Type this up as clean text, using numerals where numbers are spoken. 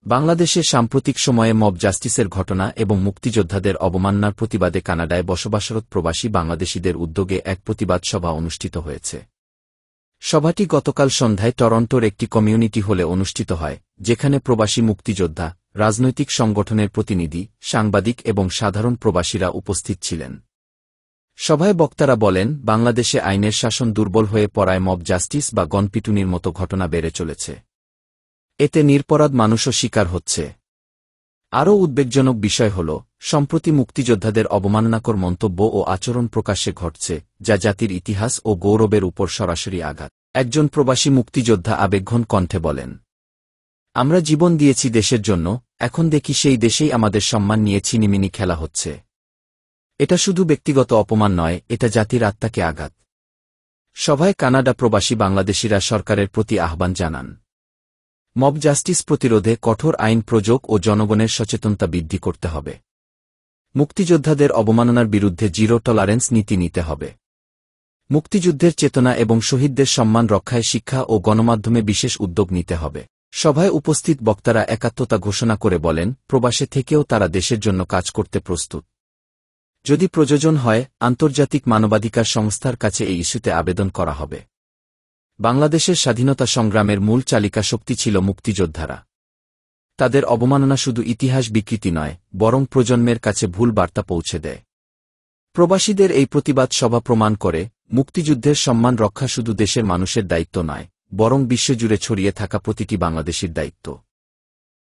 বাংলাদেশে সাম্প্রতিক সময়ে মব জাস্টিসের ঘটনা এবং মুক্তিযোদ্ধাদের অবমাননার প্রতিবাদে কানাডায় বসবাসরত প্রবাসী বাংলাদেশিদের উদ্যোগে এক প্রতিবাদ সভা অনুষ্ঠিত হয়েছে। সভাটি গতকাল সন্ধ্যায় টরন্টোর একটি কমিউনিটি হলে অনুষ্ঠিত হয়, যেখানে প্রবাসী মুক্তিযোদ্ধা, রাজনৈতিক সংগঠনের প্রতিনিধি, সাংবাদিক এবং সাধারণ প্রবাসীরা উপস্থিত ছিলেন। সভায় বক্তারা বলেন, বাংলাদেশে আইনের শাসন দুর্বল হয়ে পড়ায় মব জাস্টিস বা গণপিটুনির মতো ঘটনা বেড়ে চলেছে। এতে নিরপরাধ মানুষও শিকার হচ্ছে। আরও উদ্বেগজনক বিষয় হল, সম্প্রতি মুক্তিযোদ্ধাদের অবমাননাকর মন্তব্য ও আচরণ প্রকাশ্যে ঘটছে, যা জাতির ইতিহাস ও গৌরবের উপর সরাসরি আঘাত। একজন প্রবাসী মুক্তিযোদ্ধা আবেগঘন কণ্ঠে বলেন, আমরা জীবন দিয়েছি দেশের জন্য, এখন দেখি সেই দেশেই আমাদের সম্মান নিয়ে ছিনিমিনি খেলা হচ্ছে। এটা শুধু ব্যক্তিগত অপমান নয়, এটা জাতির আত্মাকে আঘাত। সভায় কানাডা প্রবাসী বাংলাদেশিরা সরকারের প্রতি আহ্বান জানান, মব জাস্টিস প্রতিরোধে কঠোর আইন প্রয়োগ ও জনগণের সচেতনতা বৃদ্ধি করতে হবে। মুক্তিযোদ্ধাদের অবমাননার বিরুদ্ধে জিরো টলারেন্স নীতি নিতে হবে। মুক্তিযুদ্ধের চেতনা এবং শহীদদের সম্মান রক্ষায় শিক্ষা ও গণমাধ্যমে বিশেষ উদ্যোগ নিতে হবে। সভায় উপস্থিত বক্তারা একাত্মতা ঘোষণা করে বলেন, প্রবাসে থেকেও তারা দেশের জন্য কাজ করতে প্রস্তুত। যদি প্রয়োজন হয়, আন্তর্জাতিক মানবাধিকার সংস্থার কাছে এই ইস্যুতে আবেদন করা হবে। বাংলাদেশের স্বাধীনতা সংগ্রামের মূল চালিকা শক্তি ছিল মুক্তিযোদ্ধারা। তাদের অবমাননা শুধু ইতিহাস বিকৃতি নয়, বরং প্রজন্মের কাছে ভুল বার্তা পৌঁছে দেয়। প্রবাসীদের এই প্রতিবাদ সভা প্রমাণ করে, মুক্তিযুদ্ধের সম্মান রক্ষা শুধু দেশের মানুষের দায়িত্ব নয়, বরং বিশ্বজুড়ে ছড়িয়ে থাকা প্রতিটি বাংলাদেশির দায়িত্ব।